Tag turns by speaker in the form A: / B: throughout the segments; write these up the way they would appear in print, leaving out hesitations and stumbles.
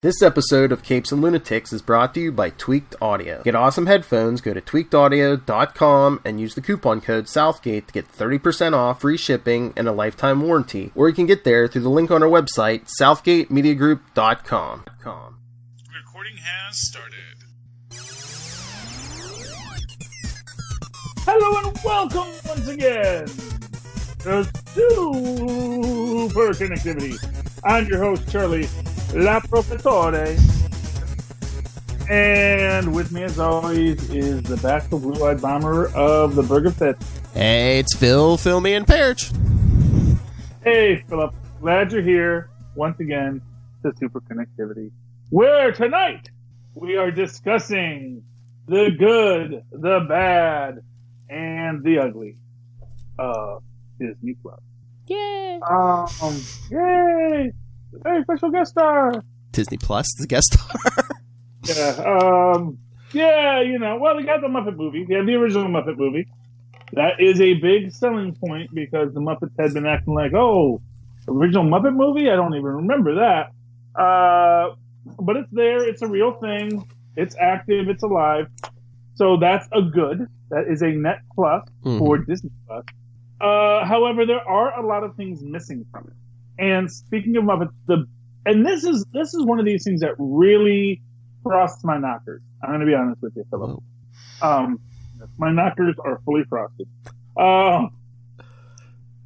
A: This episode of Capes and Lunatics is brought to you by Tweaked Audio. Get awesome headphones, go to tweakedaudio.com and use the coupon code Southgate to get 30% off, free shipping, and a lifetime warranty. Or you can get there through the link on our website, southgatemediagroup.com.
B: Recording has started.
C: Hello and welcome once again to Superconnectivity. I'm your host, Charlie La Professore. And with me, as always, is the bashful blue-eyed bomber of the Burger Pit.
D: Hey, it's Phil, Philmy, and Perich.
C: Hey, Philip. Glad you're here once again to Superconnectivity, where tonight we are discussing the good, the bad, and the ugly of Disney Plus.
D: Yay!
C: Yay! Very special guest star.
D: Disney Plus is a guest star.
C: Yeah, well, they got the Muppet movie. They have the original Muppet movie. That is a big selling point because the Muppets had been acting like, original Muppet movie? I don't even remember that. But it's there. It's a real thing. It's active. It's alive. So that's a good. That is a net plus for Disney Plus. However, there are a lot of things missing from it. And speaking of Muppets, this is one of these things that really frosts my knockers. I'm going to be honest with you, Philip. My knockers are fully frosted.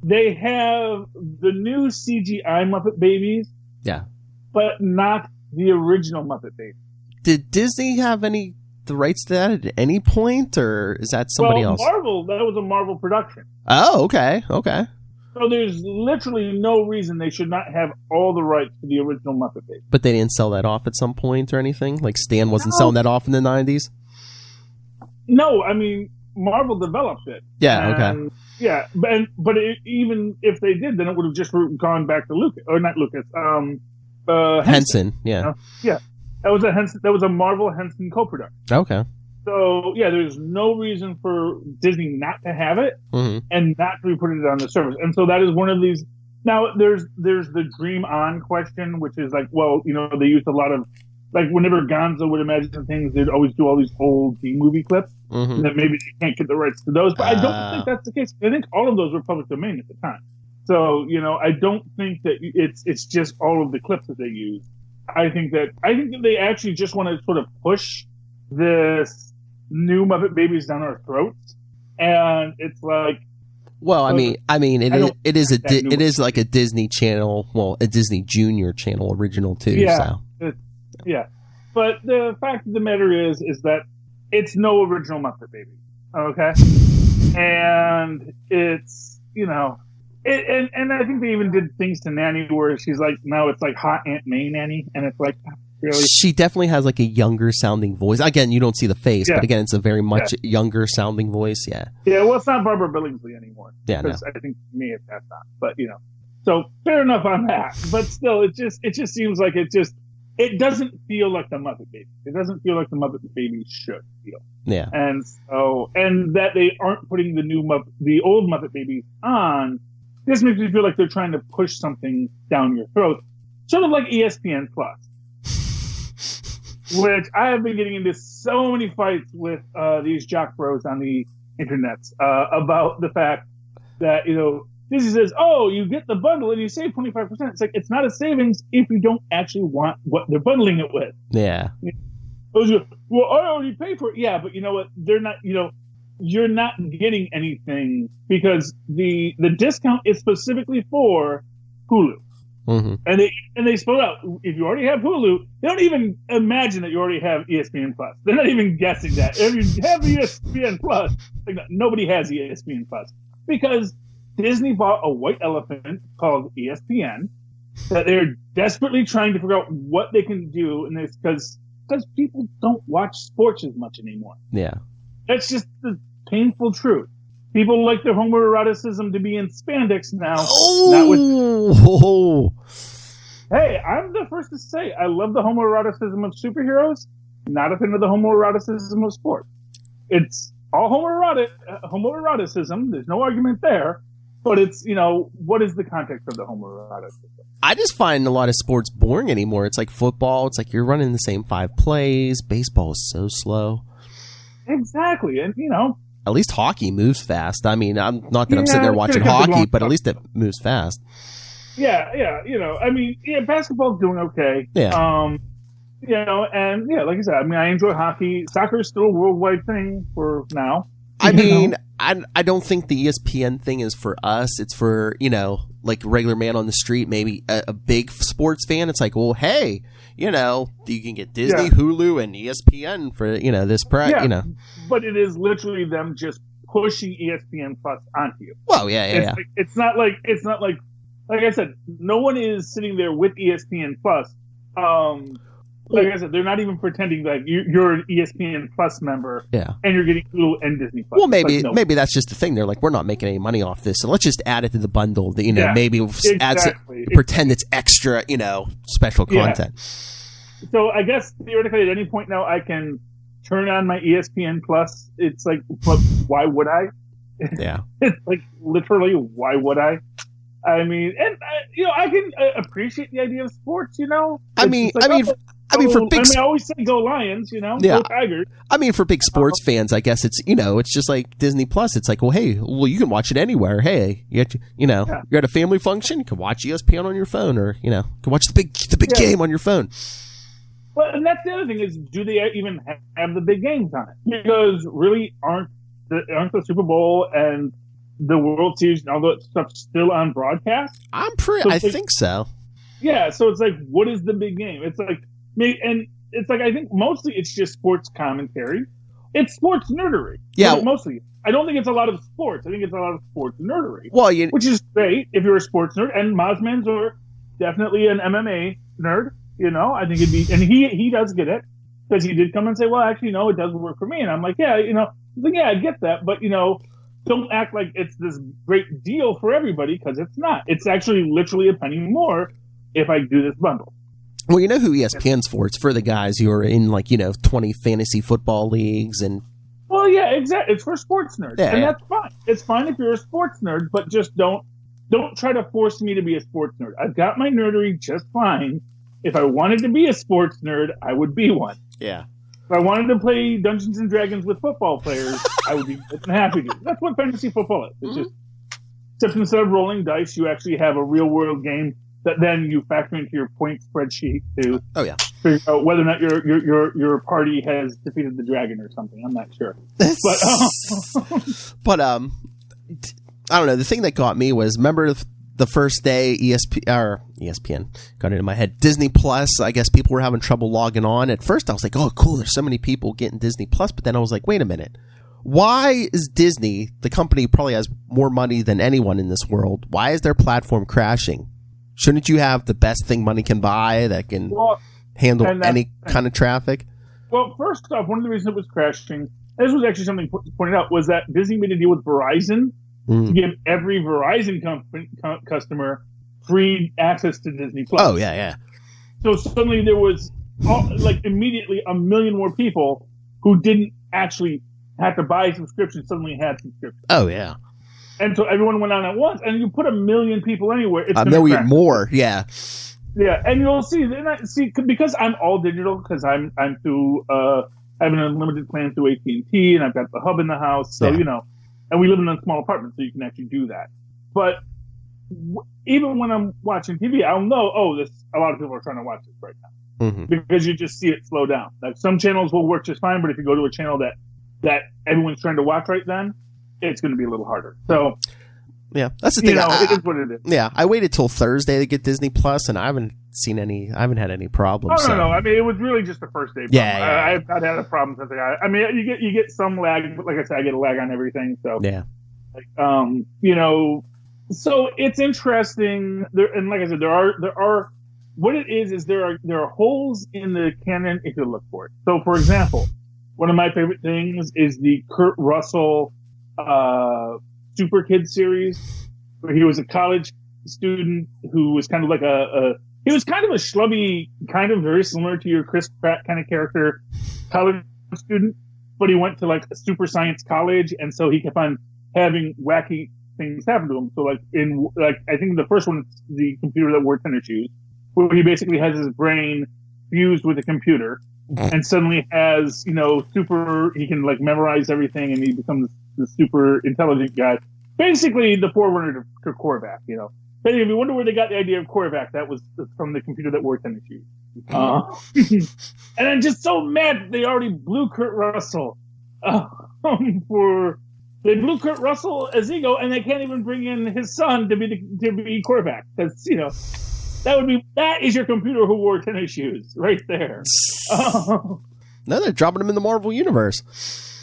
C: They have the new CGI Muppet Babies, but not the original Muppet Babies.
D: Did Disney have the rights to that at any point, or is that somebody else?
C: Marvel, that was a Marvel production.
D: Oh, okay.
C: So there's literally no reason they should not have all the rights to the original Muppet Babies.
D: But they didn't sell that off at some point or anything? Like Stan wasn't selling that off in the 90s?
C: No, I mean, Marvel developed it.
D: Yeah, okay.
C: Yeah, but even if they did, then it would have just gone back to Lucas, or not Lucas,
D: Henson, yeah.
C: Yeah. That was a Marvel Henson co-production.
D: Okay.
C: So, yeah, there's no reason for Disney not to have it and not to be putting it on the service. And so that is one of these. Now, there's the Dream On question, which is like, they used a lot of, like, whenever Gonzo would imagine things, they'd always do all these old B-movie clips that maybe they can't get the rights to those. But I don't think that's the case. I think all of those were public domain at the time. So, I don't think that it's just all of the clips that they use. I think that they actually just want to sort of push this new Muppet Babies down our throats, and it's like,
D: well, it is like a Disney Channel, a Disney Junior Channel original too.
C: Yeah, yeah. But the fact of the matter is that it's no original Muppet Babies, okay? And it's and I think they even did things to Nanny where she's like, now it's like hot Aunt May Nanny, and it's like, really?
D: She definitely has like a younger sounding voice. Again, you don't see the face, but again, it's a very much younger sounding voice. Yeah.
C: Yeah. Well, it's not Barbara Billingsley anymore.
D: Yeah. No.
C: I think to me that's not. But so fair enough on that. But still, it just seems like it doesn't feel like the Muppet Babies. It doesn't feel like the Muppet Babies should feel.
D: Yeah.
C: And that they aren't putting the old Muppet Babies on. This makes me feel like they're trying to push something down your throat, sort of like ESPN Plus. Which I have been getting into so many fights with these jock bros on the internets about the fact that, Disney says, you get the bundle and you save 25%. It's like, it's not a savings if you don't actually want what they're bundling it with.
D: Yeah.
C: Well, I already paid for it. Yeah, but you know what? They're not, you're not getting anything because the discount is specifically for Hulu. And they spell out, if you already have Hulu, they don't even imagine that you already have ESPN Plus. They're not even guessing that. If you have ESPN Plus, nobody has ESPN Plus. Because Disney bought a white elephant called ESPN that they're desperately trying to figure out what they can do, and it's because people don't watch sports as much anymore.
D: Yeah.
C: That's just the painful truth. People like their homoeroticism to be in spandex now. Hey, I'm the first to say I love the homoeroticism of superheroes. Not a fan of the homoeroticism of sports. It's all homoeroticism. There's no argument there. But it's, what is the context of the homoerotic?
D: I just find a lot of sports boring anymore. It's like football. It's like you're running the same 5 plays. Baseball is so slow.
C: Exactly. And,
D: at least hockey moves fast. I mean, I'm sitting there watching hockey, but at least it moves fast.
C: Yeah. Basketball's doing okay.
D: Yeah.
C: And like I said, I enjoy hockey. Soccer is still a worldwide thing for now.
D: I don't think the ESPN thing is for us. It's for, like regular man on the street, maybe a big sports fan. It's like, well, hey, you can get Disney, Hulu, and ESPN for, this price,
C: But it is literally them just pushing ESPN Plus onto you.
D: Well, yeah.
C: It's not like I said, no one is sitting there with ESPN Plus. Like I said, they're not even pretending that you're an ESPN Plus member, and you're getting Hulu and Disney Plus.
D: Well, maybe that's just the thing. They're like, we're not making any money off this, so let's just add it to the bundle. Maybe pretend it's extra, special content.
C: So I guess theoretically, at any point now, I can turn on my ESPN Plus. It's like, but why would I?
D: Yeah.
C: It's like literally, why would I? I mean, and I can appreciate the idea of sports. I always say go Lions, go Tigers.
D: I mean, for big sports fans, I guess it's it's just like Disney Plus. It's like, well, hey, you can watch it anywhere. Hey, you're at a family function, you can watch ESPN on your phone, or you can watch the big game on your phone.
C: Well, and that's the other thing is, do they even have the big games on it? Because really, aren't the Super Bowl and the World Series and all that stuff still on broadcast?
D: I think so.
C: Yeah, so it's like, what is the big game? It's like, and it's like, I think mostly it's just sports commentary. It's sports nerdery.
D: Yeah.
C: Mostly. I don't think it's a lot of sports. I think it's a lot of sports nerdery.
D: Well,
C: which is great if you're a sports nerd. And Mosman's are definitely an MMA nerd. I think it'd be, and he does get it, because he did come and say, well, actually, no, it does work for me. And I'm like, yeah, I get that. But, don't act like it's this great deal for everybody, because it's not. It's actually literally a penny more if I do this bundle.
D: Well, you know who ESPN's for? It's for the guys who are in 20 fantasy football leagues and.
C: Well, yeah, exactly. It's for sports nerds, and that's fine. It's fine if you're a sports nerd, but just don't try to force me to be a sports nerd. I've got my nerdery just fine. If I wanted to be a sports nerd, I would be one.
D: Yeah.
C: If I wanted to play Dungeons and Dragons with football players, I would be happy to. That's what fantasy football is. It's just, except instead of rolling dice, you actually have a real world game that then you factor into your point spreadsheet to figure out whether or not your party has defeated the dragon or something. I'm not sure.
D: But I don't know. The thing that got me was, remember the first day ESPN got into my head. Disney Plus, I guess people were having trouble logging on. At first I was like, oh, cool, there's so many people getting Disney Plus. But then I was like, wait a minute. Why is Disney, the company probably has more money than anyone in this world, why is their platform crashing? Shouldn't you have the best thing money can buy that can handle any kind of traffic?
C: Well, first off, one of the reasons it was crashing, this was actually something pointed out, was that Disney made a deal with Verizon to give every Verizon customer free access to Disney Plus.
D: Oh, yeah.
C: So suddenly there was, immediately 1 million more people who didn't actually have to buy a subscription suddenly had subscriptions.
D: Oh, yeah.
C: And so everyone went on at once, and you put 1 million people anywhere, it's
D: going to crash. More, yeah.
C: Yeah, and you'll see, because I'm all digital, because I'm through, I have an unlimited plan through AT&T, and I've got the hub in the house, so, and we live in a small apartment, so you can actually do that. But even when I'm watching TV, I'll know, a lot of people are trying to watch this right now. Because you just see it slow down. Like, some channels will work just fine, but if you go to a channel that everyone's trying to watch right then, it's going to be a little harder. So,
D: yeah, that's the thing.
C: It is what it is.
D: Yeah, I waited till Thursday to get Disney Plus, and I haven't had any problems.
C: Oh, no. I mean, it was really just the first day.
D: Yeah.
C: I've not had a problem since I got it. I mean, you get some lag, but like I said, I get a lag on everything. So,
D: yeah.
C: So it's interesting. And like I said, there are. What it is there are holes in the canon if you look for it. So, for example, one of my favorite things is the Kurt Russell Super Kids series, where he was a college student who was kind of like he was kind of a schlubby, kind of very similar to your Chris Pratt kind of character, college student, but he went to like a super science college, and so he kept on having wacky things happen to him. So like I think the first one is the computer that wore tennis shoes, where he basically has his brain fused with a computer and suddenly has, he can like memorize everything and he becomes the super intelligent guy. Basically the forerunner to Korvac, But if you wonder where they got the idea of Korvac, that was from the computer that wore tennis shoes. And I'm just so mad that they already blew Kurt Russell they blew Kurt Russell as Ego, and they can't even bring in his son to be Korvac. Because that is your computer who wore tennis shoes right there.
D: No, they're dropping him in the Marvel universe.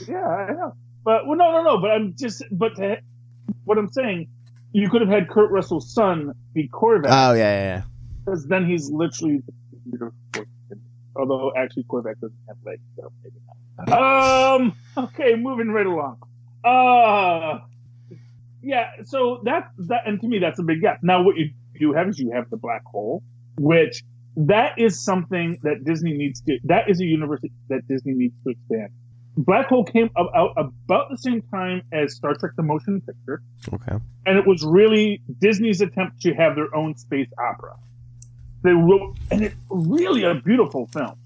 C: Yeah, I know. But no. But what I'm saying, you could have had Kurt Russell's son be Korvac.
D: Oh yeah.
C: Because then he's literally the computer. Although actually Korvac doesn't have legs, so maybe not. Okay, moving right along. Yeah. So that, and to me, that's a big gap. Now, what you do have is you have the black hole, which that is something that Disney needs to. That is a universe that Disney needs to expand. Black Hole came out about the same time as Star Trek: The Motion Picture. Okay. And it was really Disney's attempt to have their own space opera. They wrote, and it's really a beautiful film.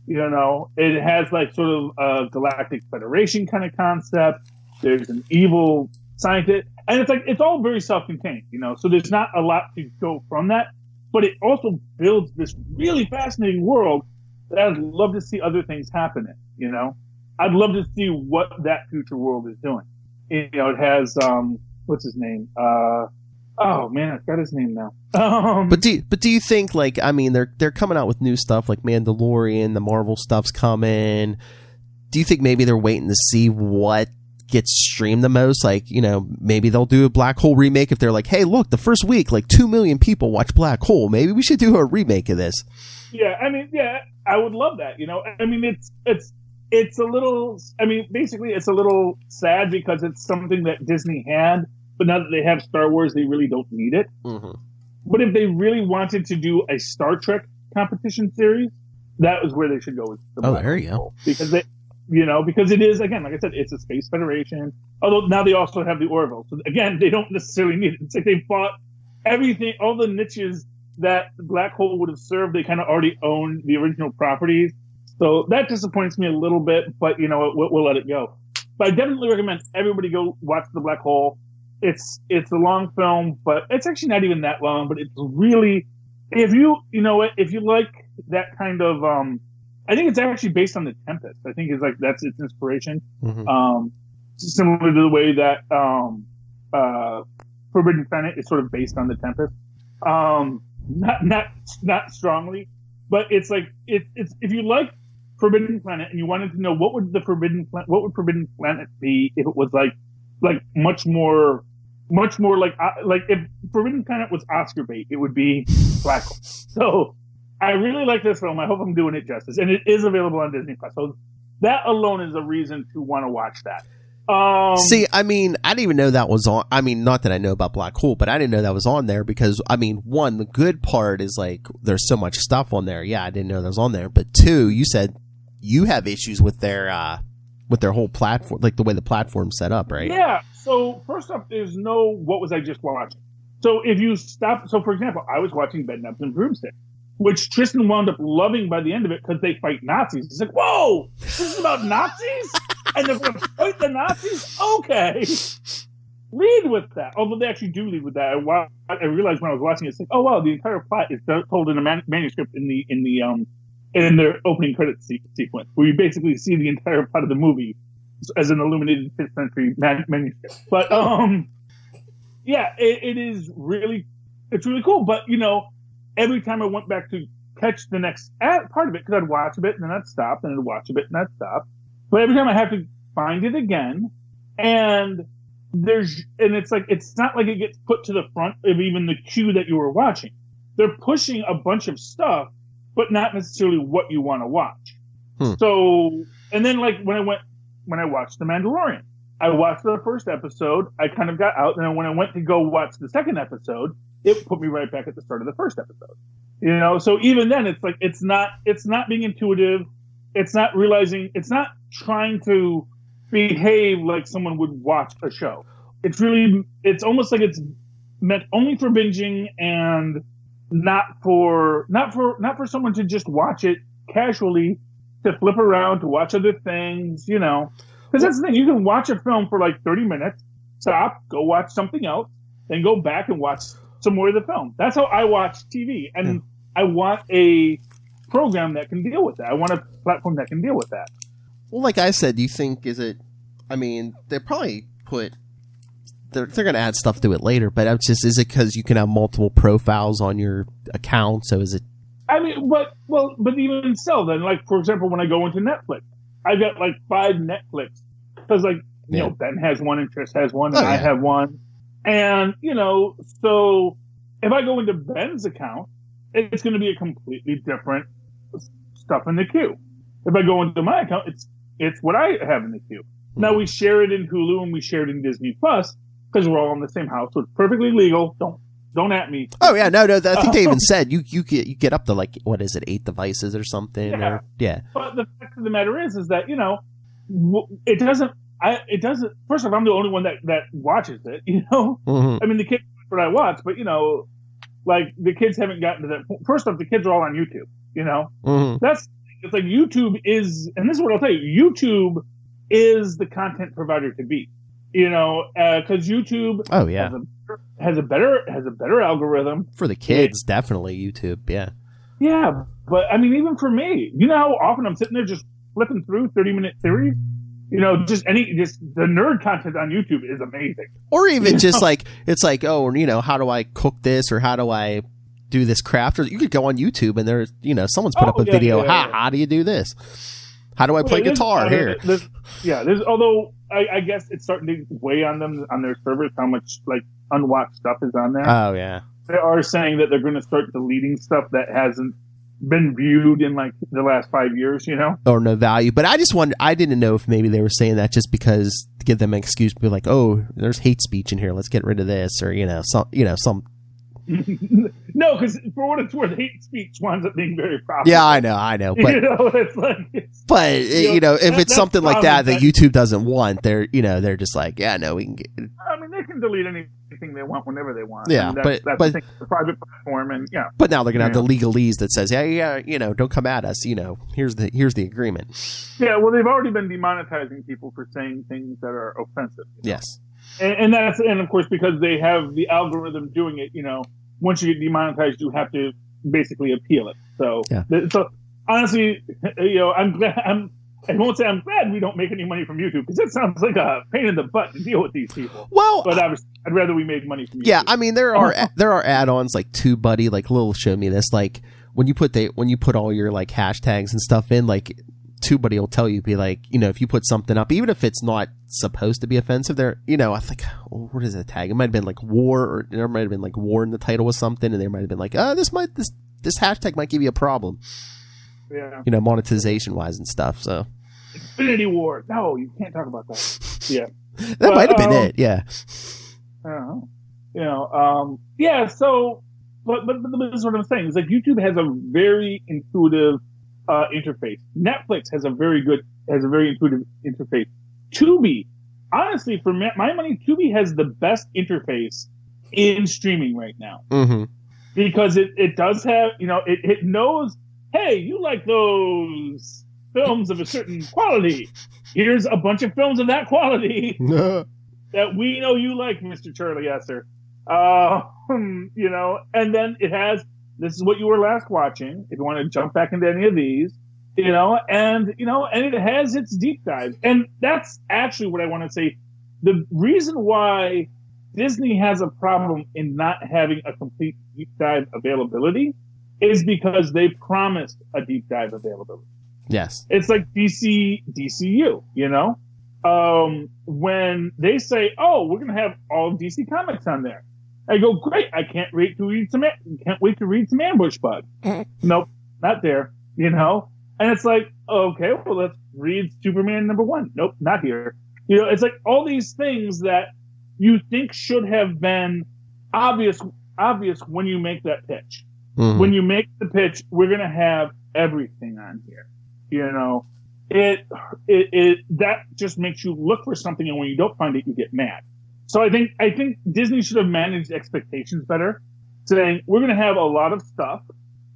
C: It has like sort of a Galactic Federation kind of concept. There's an evil scientist, and it's all very self-contained, so there's not a lot to go from that, but it also builds this really fascinating world that I'd love to see other things happen in, I'd love to see what that future world is doing. It has, what's his name? Oh man, I've got his name now.
D: But do you think they're coming out with new stuff like Mandalorian, the Marvel stuff's coming? Do you think maybe they're waiting to see what gets streamed the most? Maybe they'll do a Black Hole remake if they're like, hey, look, the first week 2 million people watch Black Hole. Maybe we should do a remake of this.
C: Yeah, I would love that. It's a little. Basically, it's a little sad because it's something that Disney had. But now that they have Star Wars, they really don't need it. Mm-hmm. But if they really wanted to do a Star Trek competition series, that was where they should go with the Black
D: there you
C: Hole. Because because it is, again, like I said, it's a space federation. Although now they also have the Orville. So again, they don't necessarily need it. It's like they bought everything, all the niches that Black Hole would have served, they kind of already owned the original properties. So that disappoints me a little bit, but we'll let it go. But I definitely recommend everybody go watch The Black Hole. It's a long film, but it's actually not even that long, but it's really, if you like that kind of, I think it's actually based on The Tempest. I think that's its inspiration. Mm-hmm. Similar to the way that, Forbidden Planet is sort of based on The Tempest. Not strongly, but it's if you like Forbidden Planet and you wanted to know what would Forbidden Planet be if it was like much more like if Forbidden Planet was Oscar bait, it would be Black Hole. So I really like this film. I hope I'm doing it justice, and it is available on Disney Plus. So that alone is a reason to want to watch that.
D: See, I didn't even know that was on. Not that I know about Black Hole, but I didn't know that was on there because, one, the good part is there's so much stuff on there. Yeah, I didn't know that was on there. But two, you said you have issues with their whole platform, the way the platform's set up, right?
C: Yeah. So first off, there's no what was I just watching. So if you stop, for example, I was watching Bedknobs and Broomstick, which Tristan wound up loving by the end of it because they fight Nazis. He's like, whoa, this is about Nazis? And they're going to fight the Nazis? Okay. Lead with that. Although they actually do lead with that. I realized when I was watching it, it's like, oh wow, the entire plot is told in a manuscript in their opening credits sequence, where you basically see the entire plot of the movie as an illuminated 5th century manuscript. But yeah, it's really cool. But every time I went back to catch the next part of it, because I'd watch a bit and then I'd stop, and I'd watch a bit and I'd stop. But every time I have to find it again, and it's not like it gets put to the front of even the queue that you were watching. They're pushing a bunch of stuff, but not necessarily what you want to watch. So, and then when I watched The Mandalorian, I watched the first episode, I kind of got out, and then when I went to go watch the second episode, it put me right back at the start of the first episode. So even then, it's not being intuitive. It's not realizing, it's not trying to behave like someone would watch a show. it's almost like it's meant only for binging and not for someone to just watch it casually, to flip around, to watch other things, because that's the thing. You can watch a film for like 30 minutes, stop, go watch something else, then go back and watch some more of the film. That's how I watch TV. And I want a program that can deal with that. I want a platform that can deal with that.
D: Well, like I said, do you think, they probably they're going to add stuff to it later, but is it because you can have multiple profiles on your account? So is it?
C: I mean, but even so, then, like, for example, when I go into Netflix, I got like 5 Netflix because, like, Ben has one and Trish has one and I have one. And, so if I go into Ben's account, it's going to be a completely different stuff in the queue. If I go into my account, it's what I have in the queue. Now, we share it in Hulu and we share it in Disney Plus because we're all in the same house, so it's perfectly legal. Don't at me.
D: Oh yeah, no. I think they even said you get up to, like, what is it, 8 devices or something?
C: Yeah. But the fact of the matter is that it doesn't. First off, I'm the only one that watches it.
D: Mm-hmm.
C: I mean, the kids what I watch, but like the kids haven't gotten to that point. First off, the kids are all on YouTube.
D: Mm-hmm.
C: It's like YouTube is, and this is what I'll tell you. YouTube is the content provider to be. Because YouTube has a better algorithm
D: for the kids. Definitely YouTube.
C: Yeah, but I mean, even for me, how often I'm sitting there just flipping through 30-minute series. Just the nerd content on YouTube is amazing.
D: Or even just like, it's like, how do I cook this, or how do I do this craft? Or you could go on YouTube and there's, someone's put up a video. How do you do this? How do I play guitar here?
C: Although I guess it's starting to weigh on them, on their servers, how much like unwatched stuff is on there.
D: Oh yeah.
C: They are saying that they're going to start deleting stuff that hasn't been viewed in like the last 5 years,
D: or no value. But I just wonder, I didn't know if maybe they were saying that just because to give them an excuse to be like, oh, there's hate speech in here, let's get rid of this, or some
C: No, because for what it's worth, hate speech winds up being very profitable.
D: Yeah, I know, but
C: it's like,
D: if it's something like that YouTube doesn't want, they're just like, yeah, no, we can get.
C: I mean, they can delete anything they want whenever they want.
D: Yeah,
C: I mean, that's the thing, the private platform, and yeah.
D: But now they're gonna have the legalese that says, yeah, don't come at us. Here's the agreement.
C: Yeah, well, they've already been demonetizing people for saying things that are offensive.
D: Yes,
C: and of course, because they have the algorithm doing it. Once you get demonetized, you have to basically appeal it. So, so honestly, I'm glad. I won't say I'm glad we don't make any money from YouTube, because it sounds like a pain in the butt to deal with these people.
D: Well,
C: but I'd rather we made money from YouTube.
D: Yeah, I mean there are add-ons like TubeBuddy, like Lil showed me this, like when you put all your like hashtags and stuff in, like TubeBuddy will tell you, be like, if you put something up, even if it's not supposed to be offensive, there, I think, what is the tag? It might have been like war, or there might have been like war in the title with something, and there might have been like, this hashtag might give you a problem.
C: Yeah.
D: Monetization wise and stuff. So.
C: Infinity War. No, you can't talk about that. Yeah.
D: That might have been it. Yeah.
C: Yeah. So, but this is what I'm saying. It's like YouTube has a very intuitive interface. Netflix has a very intuitive interface. Tubi, honestly, for my money, Tubi has the best interface in streaming right now.
D: Mm-hmm.
C: Because it does have, it knows, hey, you like those films of a certain quality. Here's a bunch of films of that quality that we know you like, Mr. Charlie Esser. And then it has, this is what you were last watching, if you want to jump back into any of these, and it has its deep dives. And that's actually what I want to say. The reason why Disney has a problem in not having a complete deep dive availability is because they promised a deep dive availability.
D: Yes.
C: It's like DCU, when they say, oh, we're going to have all of DC Comics on there. I go, great. I can't wait to read some Ambush Bug. Nope, not there, And it's like, okay, well, let's read Superman #1. Nope, not here. It's like all these things that you think should have been obvious when you make that pitch. Mm-hmm. When you make the pitch, we're going to have everything on here. That just makes you look for something, and when you don't find it, you get mad. So I think Disney should have managed expectations better, saying we're going to have a lot of stuff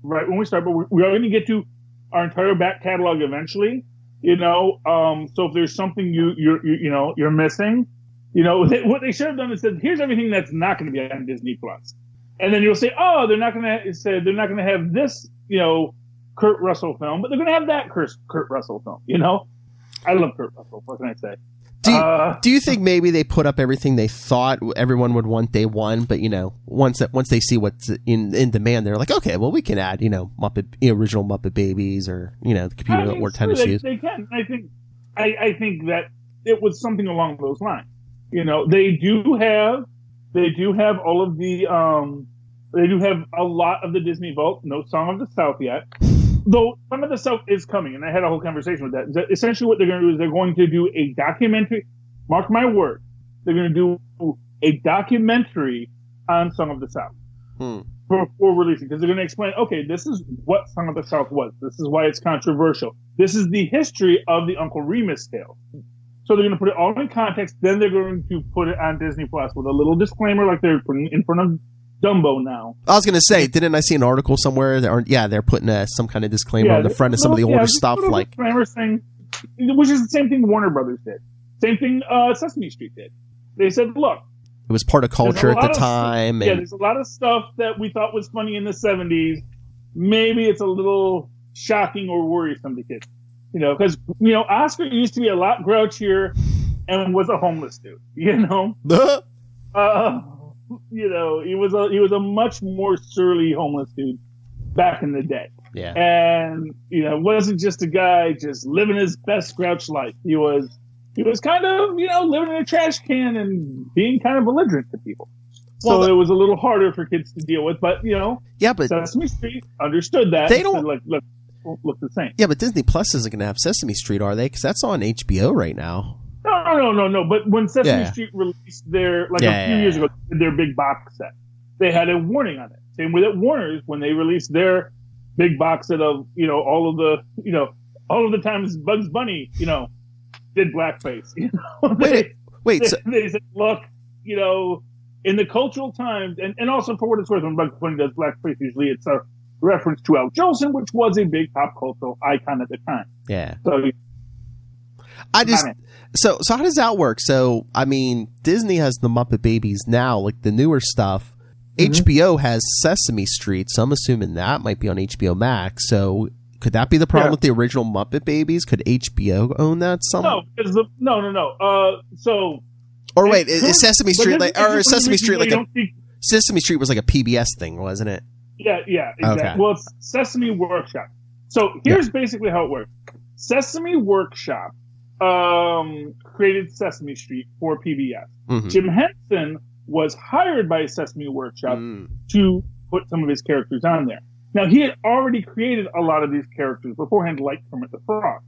C: right when we start, but we are going to get to our entire back catalog eventually. So if there's something you're missing, what they should have done is said, here's everything that's not going to be on Disney Plus, and then you'll say, oh, they're not going to have this, Kurt Russell film, but they're going to have that Kurt Russell film. I love Kurt Russell. What can I say?
D: Do you think maybe they put up everything they thought everyone would want day one, but once they see what's in demand, they're like, okay, well, we can add original Muppet Babies or the computer or tennis shoes.
C: They can. I think that it was something along those lines. They do have all of the they do have a lot of the Disney Vault. No Song of the South yet. Though Song of the South is coming, and I had a whole conversation with that. Essentially what they're going to do is they're going to do a documentary. Mark my word. They're going to do a documentary on Song of the South for releasing. Because they're going to explain, okay, this is what Song of the South was. This is why it's controversial. This is the history of the Uncle Remus tale. So they're going to put it all in context. Then they're going to put it on Disney Plus with a little disclaimer like they're putting in front of Dumbo now.
D: I was going to say, didn't I see an article somewhere? They're putting some kind of disclaimer on the front of some of the older stuff, like
C: disclaimer thing, which is the same thing Warner Brothers did. Same thing Sesame Street did. They said, look,
D: it was part of culture at the time.
C: There's a lot of stuff that we thought was funny in the 70s. Maybe it's a little shocking or worrisome to kids. Because Oscar used to be a lot grouchier and was a homeless dude. He was a much more surly homeless dude back in the day.
D: Yeah.
C: And, wasn't just a guy just living his best grouch life. He was kind of, living in a trash can and being kind of belligerent to people. So it was a little harder for kids to deal with, but,
D: but
C: Sesame Street understood that.
D: They don't
C: said, look the same.
D: Yeah, but Disney Plus isn't going to have Sesame Street, are they? Because that's on HBO right now.
C: No. But when Sesame Street released their, a few years ago, their big box set, they had a warning on it. Same with at Warner's when they released their big box set of, all of the times Bugs Bunny, did blackface. They said, look, in the cultural times, and also for what it's worth, when Bugs Bunny does blackface, usually it's a reference to Al Jolson, which was a big pop cultural icon at the time.
D: Yeah.
C: So
D: So how does that work? So, I mean, Disney has the Muppet Babies now, like the newer stuff. Mm-hmm. HBO has Sesame Street, so I'm assuming that might be on HBO Max. So could that be the problem with the original Muppet Babies? Could HBO own that somehow?
C: No.
D: Or wait, is Sesame Street Sesame Street Sesame Street was like a PBS thing, wasn't it?
C: Yeah, exactly. Okay. Well, it's Sesame Workshop. So here's basically how it works. Sesame Workshop created Sesame Street for PBS. Mm-hmm. Jim Henson was hired by Sesame Workshop to put some of his characters on there. Now, he had already created a lot of these characters beforehand, like Kermit the Frog.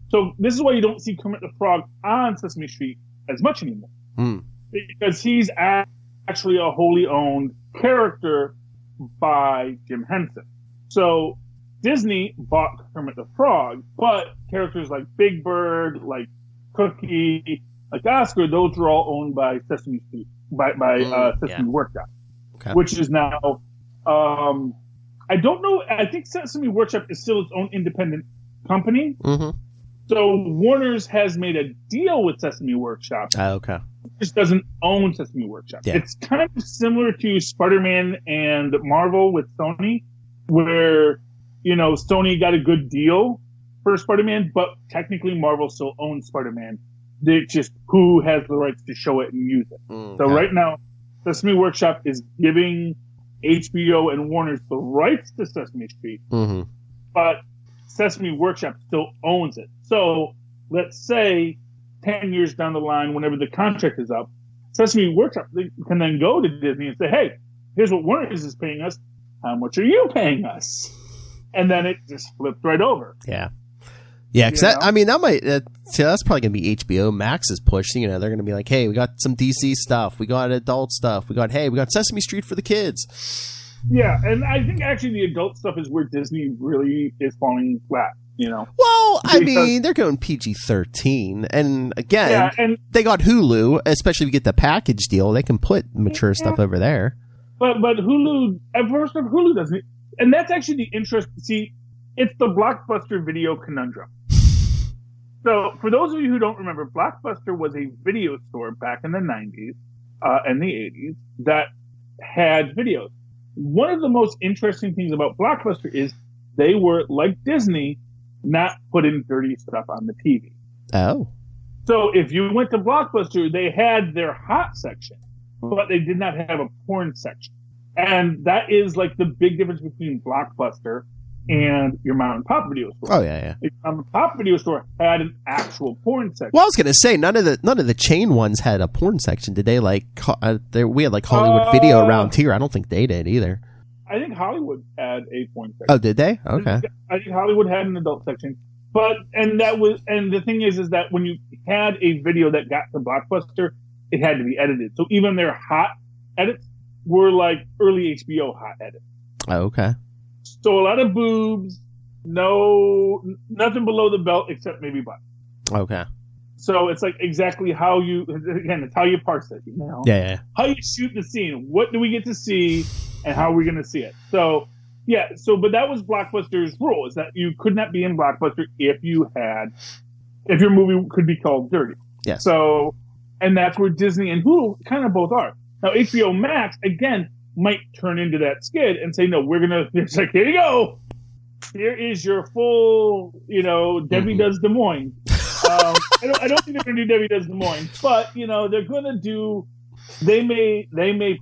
C: So this is why you don't see Kermit the Frog on Sesame Street as much anymore. Because he's actually a wholly owned character by Jim Henson. So Disney bought Kermit the Frog, but characters like Big Bird, like Cookie, like Oscar, those are all owned by Sesame Street, by Sesame Workshop, which is now, I don't know, I think Sesame Workshop is still its own independent company. Mm-hmm. So Warner's has made a deal with Sesame Workshop.
D: Okay.
C: It just doesn't own Sesame Workshop. Yeah. It's kind of similar to Spider-Man and Marvel with Sony, where, Sony got a good deal for Spider-Man, but technically Marvel still owns Spider-Man. It's just who has the rights to show it and use it. So right now, Sesame Workshop is giving HBO and Warner's the rights to Sesame Street, but Sesame Workshop still owns it. So let's say 10 years down the line, whenever the contract is up, Sesame Workshop can then go to Disney and say, hey, here's what Warner's is paying us. How much are you paying us? And then it just flipped right over.
D: Yeah. Yeah, because that's probably going to be HBO Max's push. They're going to be like, hey, we got some DC stuff. We got adult stuff. We got Sesame Street for the kids.
C: Yeah, and I think actually the adult stuff is where Disney really is falling flat.
D: Well, I mean, they're going PG-13, and again, and they got Hulu. Especially if you get the package deal, they can put mature stuff over there.
C: But Hulu, at first, Hulu doesn't, and that's actually the interest. See, it's the Blockbuster video conundrum. So, for those of you who don't remember, Blockbuster was a video store back in the 90s and the 80s that had videos. One of the most interesting things about Blockbuster is they were, like Disney, not putting dirty stuff on the TV.
D: Oh.
C: So if you went to Blockbuster, they had their hot section, but they did not have a porn section. And that is like the big difference between Blockbuster and your mom and pop video store.
D: Oh, yeah.
C: Your mom and pop video store had an actual porn section.
D: Well, I was going to say, none of the chain ones had a porn section. Did they? We had like Hollywood Video around here. I don't think they did either.
C: I think Hollywood had a porn section.
D: Oh, did they? Okay.
C: I think Hollywood had an adult section. And the thing is that when you had a video that got to Blockbuster, it had to be edited. So even their hot edits were like early HBO hot edits.
D: Oh, okay.
C: So a lot of boobs, nothing below the belt except maybe butt.
D: Okay.
C: So it's like exactly it's how you parse it,
D: Yeah.
C: How you shoot the scene. What do we get to see and how are we going to see it? So, yeah. But that was Blockbuster's rule, is that you could not be in Blockbuster if your movie could be called dirty.
D: Yes.
C: So, and that's where Disney and Hulu kind of both are. Now, HBO Max, again, might turn into that skid and say, no, it's like, here you go. Here is your full, Debbie Does Des Moines. I don't think they're going to do Debbie Does Des Moines, but, they're going to do, they may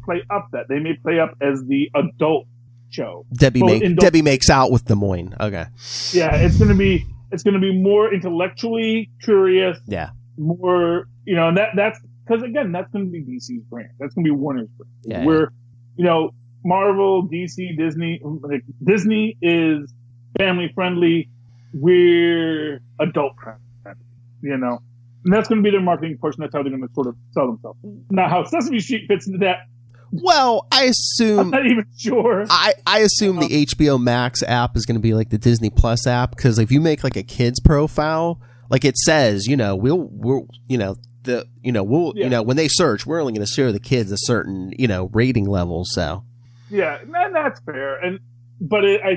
C: play up that. They may play up as the adult show. Debbie
D: makes out with Des Moines. Okay.
C: Yeah, it's going to be more intellectually curious.
D: Yeah.
C: More, and that's, because again, that's going to be DC's brand. That's going to be Warner's brand.
D: Yeah.
C: Where, Marvel, DC, Disney. Disney is family friendly. We're adult friendly. And that's going to be their marketing portion. That's how they're going to sort of sell themselves. Now, how Sesame Street fits into that.
D: Well, I assume
C: I'm not even sure.
D: I assume the HBO Max app is going to be like the Disney Plus app, because if you make like a kid's profile, like it says, when they search, we're only going to show the kids a certain, rating level. So,
C: yeah, and that's fair. I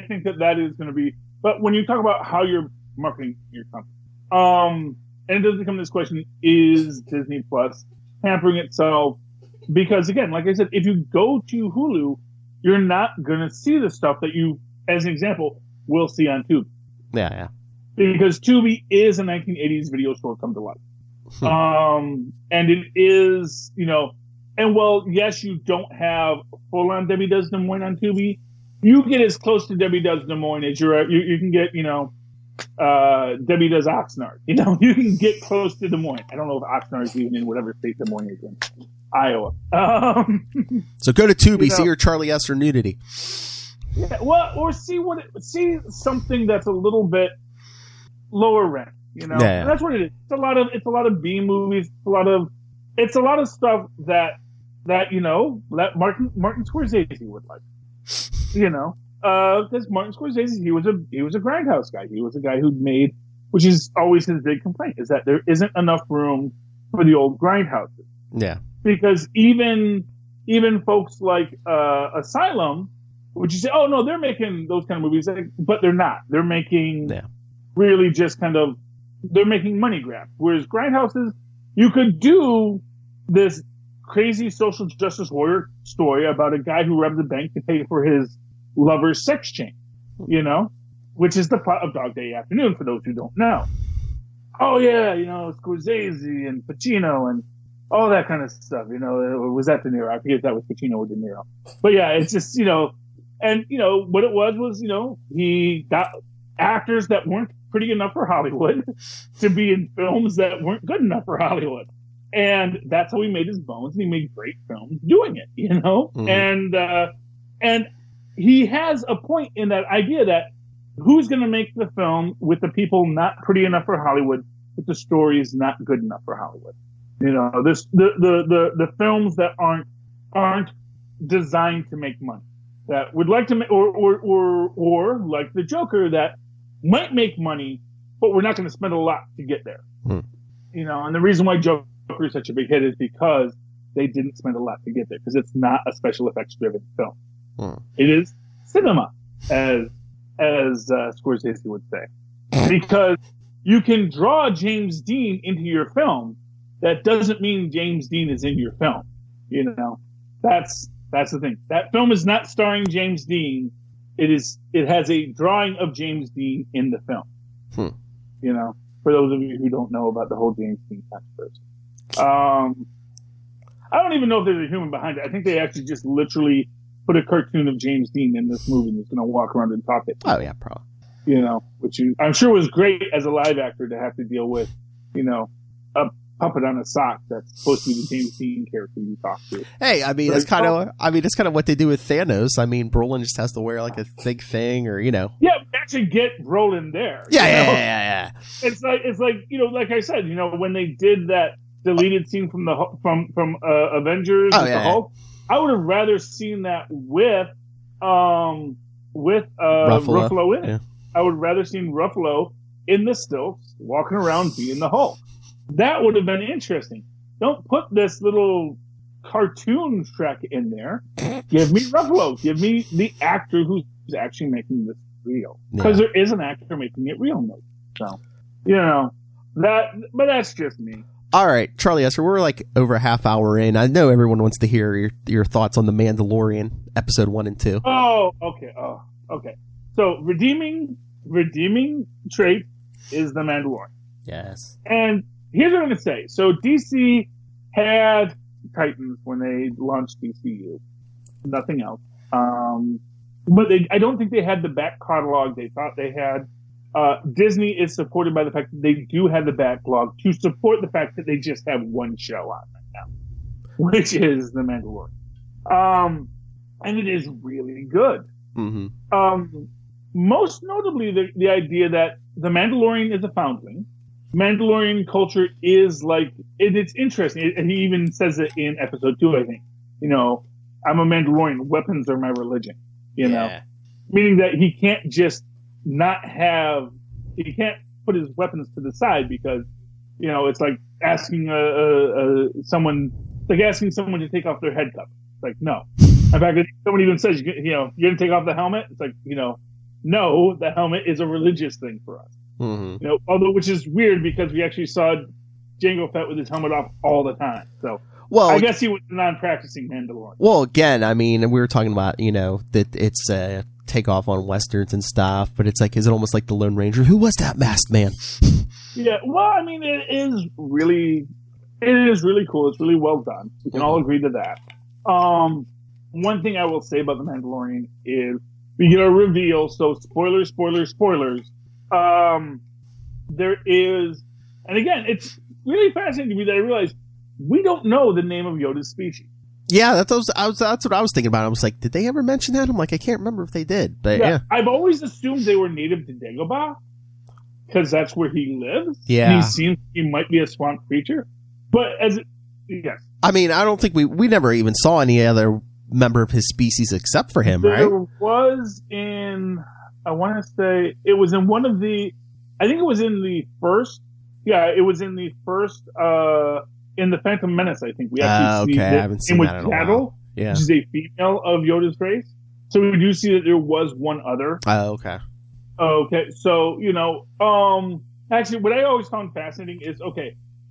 C: think that is going to be. But when you talk about how you're marketing your company, and it does become this question: is Disney Plus hampering itself? Because again, like I said, if you go to Hulu, you're not going to see the stuff that you, as an example, will see on Tubi.
D: Yeah.
C: Because Tubi is a 1980s video store come to life. And it is, and well, yes, you don't have full-on Debbie Does Des Moines on Tubi. You get as close to Debbie Does Des Moines as you can get, Debbie Does Oxnard. You can get close to Des Moines. I don't know if Oxnard is even in whatever state Des Moines is in. Iowa.
D: So go to Tubi, see your Charlie Esther nudity.
C: Yeah, well, or see something that's a little bit lower rent. Yeah. And that's what it is. It's a lot of B movies. It's a lot of stuff that Martin Scorsese would like. Because Martin Scorsese, he was a grindhouse guy. He was a guy who made, which is always his big complaint, is that there isn't enough room for the old grindhouses.
D: Yeah.
C: Because even folks like Asylum, which you say, oh no, they're making those kind of movies, but they're not. They're making really just kind of, they're making money grabs. Whereas grindhouses, you could do this crazy social justice warrior story about a guy who robbed the bank to pay for his lover's sex change, which is the plot of Dog Day Afternoon, for those who don't know. Oh yeah, Scorsese and Pacino and all that kind of stuff, was that De Niro? I forget if that was Pacino or De Niro. But yeah, it's just, and what it was, he got actors that weren't pretty enough for Hollywood to be in films that weren't good enough for Hollywood. And that's how he made his bones, and he made great films doing it, Mm-hmm. And he has a point in that idea that who's going to make the film with the people not pretty enough for Hollywood, but the story is not good enough for Hollywood. The films that aren't designed to make money, that would like to make, or like the Joker, that might make money, but we're not going to spend a lot to get there. You know, and the reason why Joker is such a big hit is because they didn't spend a lot to get there, because it's not a special effects driven film. It is cinema, as Scorsese would say, because you can draw James Dean into your film. That doesn't mean James Dean is in your film. You know, that's the thing. That film is not starring James Dean. It has a drawing of James Dean in the film. You know, for those of you who don't know about the whole James Dean controversy. I don't even know if there's a human behind it. I think they actually just literally put a cartoon of James Dean in this movie and he's going to walk around and talk it.
D: Oh, yeah, probably.
C: You know, which I'm sure was great as a live actor to have to deal with, you know, a puppet on a sock that's supposed to be the James Dean character you talk to.
D: Hey, I mean, that's kind of what they do with Thanos. I mean, Brolin just has to wear like a thick thing, or you know.
C: Yeah, actually get Brolin there.
D: Yeah.
C: It's like you know, like I said, you know, when they did that deleted scene from Avengers with the Hulk, I would have rather seen that with Ruffalo in it. Yeah. I would rather seen Ruffalo in the stilts walking around being the Hulk. That would have been interesting. Don't put this little cartoon Shrek in there. Give me Ruffalo. Give me the actor who's actually making this real. Because there is an actor making it real. So, you know, but that's just me.
D: All right, Charlie Esther, we're like over a half hour in. I know everyone wants to hear your thoughts on The Mandalorian, episode 1 and 2.
C: Oh, okay. So, redeeming trait is The Mandalorian.
D: Yes.
C: And here's what I'm going to say. So DC had Titans when they launched DCU. Nothing else. But I don't think they had the back catalog they thought they had. Disney is supported by the fact that they do have the backlog to support the fact that they just have one show on right now, which is The Mandalorian. And it is really good. Mm-hmm. Most notably, the idea that The Mandalorian is a foundling. Mandalorian culture is like, it's interesting. And he even says it in episode 2, I think. You know, I'm a Mandalorian. Weapons are my religion. You know? Meaning that he can't just he can't put his weapons to the side because, you know, it's like asking someone to take off their head cover. It's like, no. In fact, someone even says, you know, you're going to take off the helmet? It's like, you know, no, the helmet is a religious thing for us. Mm-hmm. You know, although, which is weird because we actually saw Jango Fett with his helmet off all the time. So, well, I guess he was a non-practicing Mandalorian.
D: Well, again, I mean, we were talking about, you know, that it's takeoff on westerns and stuff, but it's like, is it almost like the Lone Ranger? Who was that masked man?
C: Yeah, well, I mean, it is really cool. It's really well done. We can all agree to that. One thing I will say about The Mandalorian is we get a reveal. So spoilers. There is, and again, it's really fascinating to me that I realize we don't know the name of Yoda's species.
D: Yeah, that's what I was thinking about. I was like, did they ever mention that? I'm like, I can't remember if they did. But yeah.
C: I've always assumed they were native to Dagobah because that's where he lives.
D: Yeah,
C: and he might be a swamp creature. But yes,
D: I mean, I don't think we never even saw any other member of his species except for him, right?
C: There was I want to say it was in one of the. I think it was in the first. Yeah, it was in the first. In the Phantom Menace, I think we actually see
D: I haven't seen that in a while. Yeah,
C: which is a female of Yoda's race. So we do see that there was one other.
D: Oh, okay.
C: Okay, so you know, actually, what I always found fascinating is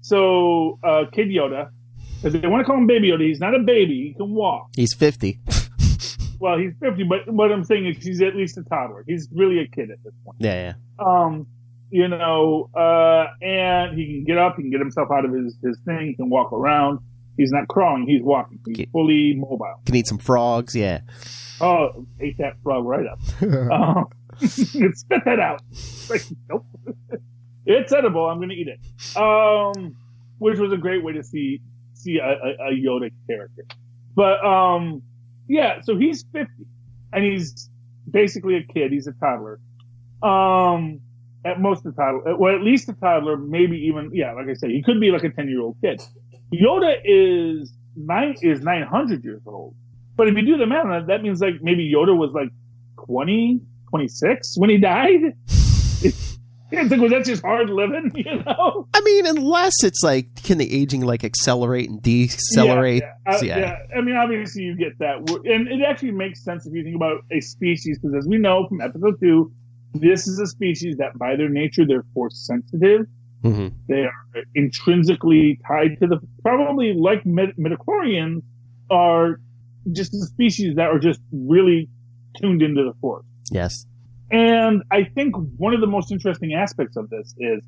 C: so Kid Yoda, because they want to call him Baby Yoda. He's not a baby; he can walk.
D: He's 50.
C: Well, he's 50, but what I'm saying is he's at least a toddler. He's really a kid at this point.
D: Yeah.
C: You know, and he can get up, he can get himself out of his thing, he can walk around. He's not crawling, he's walking. He's fully mobile.
D: Can eat some frogs, yeah.
C: Oh, ate that frog right up. Spit that out. Like, nope. It's edible, I'm going to eat it. Which was a great way to see a Yoda character. But, yeah, so he's 50, and he's basically a kid, he's a toddler. At most a toddler, well, at least a toddler, maybe even, like I say, he could be like a 10-year-old kid. Yoda is 900 years old. But if you do the math on that means like maybe Yoda was like 20, 26 when he died. It's like, was that just hard living? You know.
D: I mean, unless it's like, can the aging like accelerate and decelerate?
C: Yeah. I mean, obviously you get that, and it actually makes sense if you think about a species, because as we know from episode 2, this is a species that, by their nature, they're force sensitive. Mm-hmm. They are intrinsically tied to the, probably like midichlorians, are just a species that are just really tuned into the force.
D: Yes.
C: And I think one of the most interesting aspects of this is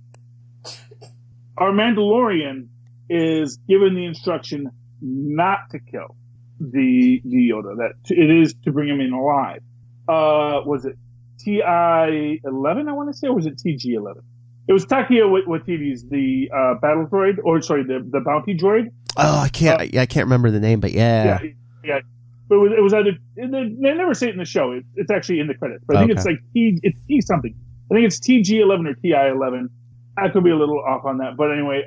C: our Mandalorian is given the instruction not to kill the Yoda, that it is to bring him in alive. Was it TI-11, I want to say, or was it TG-11? It was Taika Waititi's the battle droid, or sorry, the bounty droid.
D: Oh, I can't remember the name, but yeah.
C: But it was either, they never say it in the show. It's actually in the credits, but I think it's like it's T something. I think it's TG-11 or TI-11. I could be a little off on that, but anyway,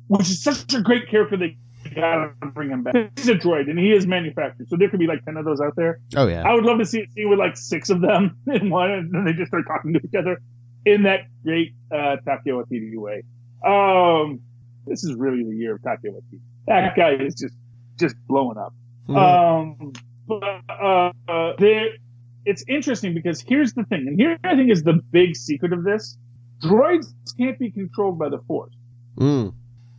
C: which is such a great character, they gotta bring him back. He's a droid and he is manufactured, so there could be like 10 of those out there.
D: Oh yeah,
C: I would love to see it with like 6 of them in one, and then they just start talking to each other in that great Taika Waititi way. This is really the year of Taika Waititi. That guy is just blowing up. It's interesting because here's the thing, and here I think is the big secret of this: droids can't be controlled by the Force. So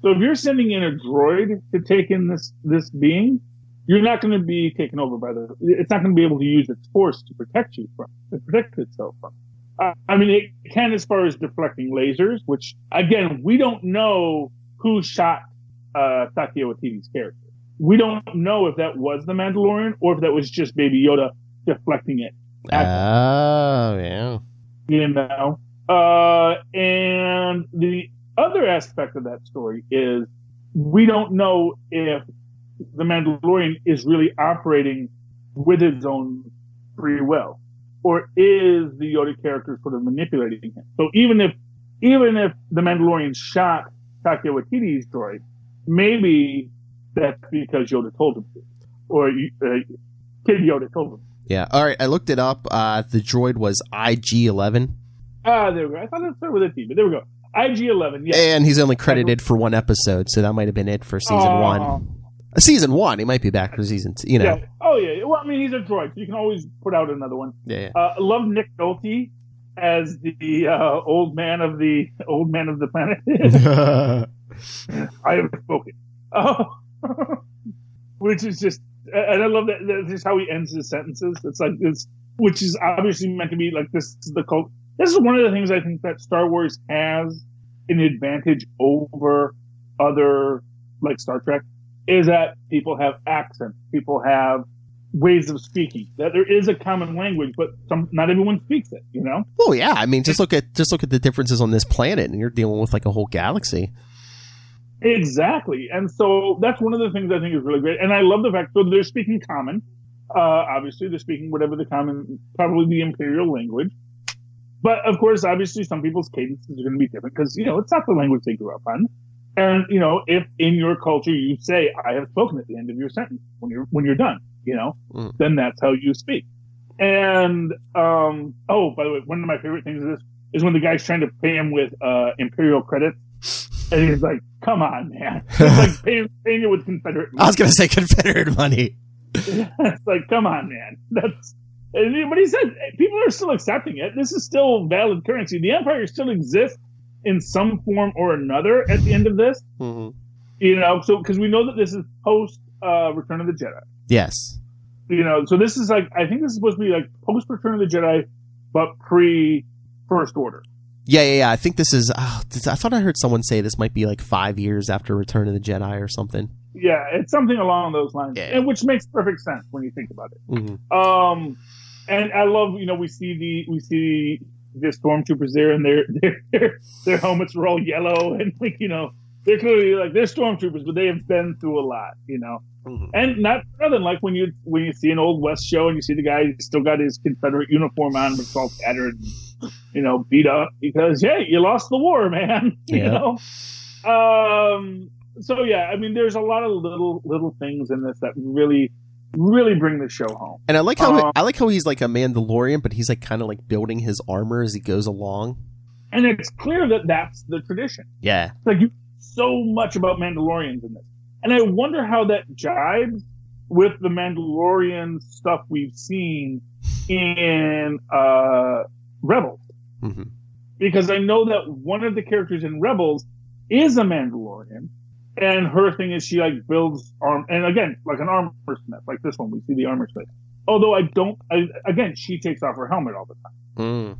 C: if you're sending in a droid to take in this being, you're not going to be taken over by it's not going to be able to use its Force to protect itself from. I mean, it can as far as deflecting lasers, which again, we don't know who shot Taika Waititi's character. We don't know if that was the Mandalorian or if that was just Baby Yoda deflecting it.
D: Oh, yeah.
C: You know? And the other aspect of that story is we don't know if the Mandalorian is really operating with his own free will, or is the Yoda character sort of manipulating him. So even if the Mandalorian shot Taika Waititi's droid, maybe that's because Yoda told him to, or Kid Yoda told him.
D: Yeah. All right. I looked it up. The droid was IG-11.
C: There we go. I thought it started with a T, but there we go. IG-11. Yeah.
D: And he's only credited for one episode, so that might have been it for season 1. Season 1. He might be back for season 2. You know.
C: Yeah. Oh yeah. Well, I mean, he's a droid, so you can always put out another one.
D: Yeah.
C: I love Nick Nolte as the old man of the planet. I have spoken. Oh. Which is just, and I love that. That's just how he ends his sentences. It's like this, which is obviously meant to be like this is the cult. This is one of the things I think that Star Wars has an advantage over other, like Star Trek, is that people have accents, people have ways of speaking. That there is a common language, but not everyone speaks it. You know?
D: Oh yeah, I mean, just look at the differences on this planet, and you're dealing with like a whole galaxy.
C: Exactly. And so that's one of the things I think is really great. And I love the fact, so they're speaking common. Obviously, they're speaking whatever the common, probably the Imperial language. But of course, obviously, some people's cadences are going to be different because, it's not the language they grew up on. And, if in your culture you say, I have spoken at the end of your sentence when you're done, then that's how you speak. And, by the way, one of my favorite things of this is when the guy's trying to pay him with Imperial credits. And he's like, come on, man. It's like paying you with Confederate money.
D: I was going to say Confederate money.
C: It's like, come on, man. But he said, people are still accepting it. This is still valid currency. The Empire still exists in some form or another at the end of this. Mm-hmm. So because we know that this is post Return of the Jedi.
D: Yes.
C: So this is like, I think this is supposed to be like post Return of the Jedi, but pre First Order.
D: Yeah. I think this is. I thought I heard someone say this might be like 5 years after Return of the Jedi or something.
C: Yeah, it's something along those lines, and which makes perfect sense when you think about it. Mm-hmm. And I love, we see the stormtroopers there, and their helmets are all yellow, and they're clearly like they're stormtroopers, but they have been through a lot, Mm-hmm. And not other than like when you see an Old West show and you see the guy who's still got his Confederate uniform on, but it's all tattered, and, beat up because you lost the war, man. So yeah, I mean, there's a lot of little things in this that really, really bring the show home.
D: And I like how he's like a Mandalorian, but he's like kind of like building his armor as he goes along.
C: And it's clear that that's the tradition.
D: Yeah.
C: Like, you so much about Mandalorians in this. And I wonder how that jives with the Mandalorian stuff we've seen in Rebels.
D: Mm-hmm.
C: Because I know that one of the characters in Rebels is a Mandalorian, and her thing is she like builds arm, and again, like an armor smith, like this one, we see the armor smith. Although again, she takes off her helmet all the time.
D: Mm.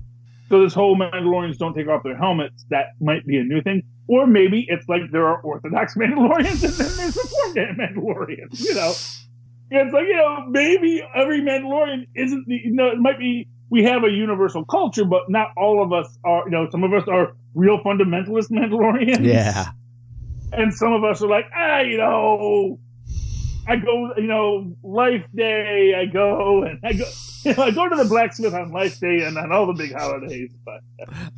C: So this whole Mandalorians don't take off their helmets, that might be a new thing. Or maybe it's like there are Orthodox Mandalorians and then there's Reformed Mandalorians, you know. It's like, you know, maybe every Mandalorian isn't the, you know, it might be, we have a universal culture, but not all of us are, you know, some of us are real fundamentalist Mandalorians.
D: Yeah.
C: And some of us are like, you know, I go, you know, Life Day, I go to the blacksmith on Life Day and on all the big holidays, but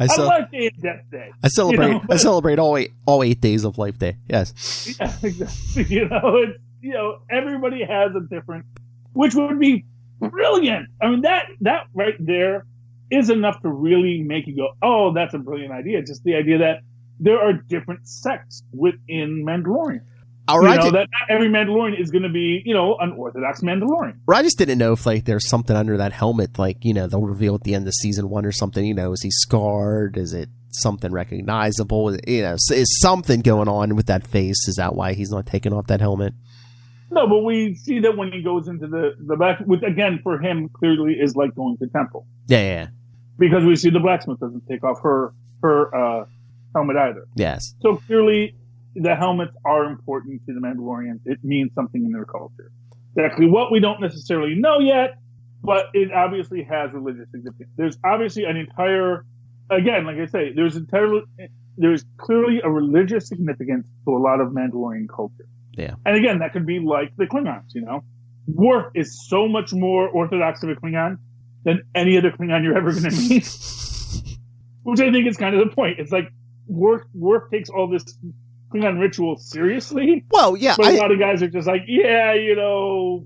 C: on Life Day and Death Day.
D: I celebrate,
C: you know,
D: I celebrate all 8 days of Life Day. Yes.
C: Yeah, exactly. You know, it's, you know, everybody has a different, which would be brilliant. I mean, that right there is enough to really make you go, oh, that's a brilliant idea. Just the idea that there are different sects within Mandalorian. All right, you know, that not every Mandalorian is going to be, you know, an Orthodox Mandalorian.
D: Well, I just didn't know if, like, there's something under that helmet, like, you know, they'll reveal at the end of season 1 or something. You know, is he scarred? Is it something recognizable? You know, is something going on with that face? Is that why he's not taking off that helmet?
C: No, but we see that when he goes into the back, which again for him clearly is like going to temple.
D: Yeah.
C: Because we see the blacksmith doesn't take off her helmet either.
D: Yes.
C: So clearly, the helmets are important to the Mandalorians. It means something in their culture. Exactly what we don't necessarily know yet, but it obviously has religious significance. There's obviously an entire, again, like I say, there's clearly a religious significance to a lot of Mandalorian culture.
D: Yeah.
C: And again, that could be like the Klingons, you know. Worf is so much more orthodox of a Klingon than any other Klingon you're ever going to meet. Which I think is kind of the point. It's like Worf takes all this Klingon ritual seriously.
D: Well, yeah.
C: But a lot of guys are just like, yeah, you know,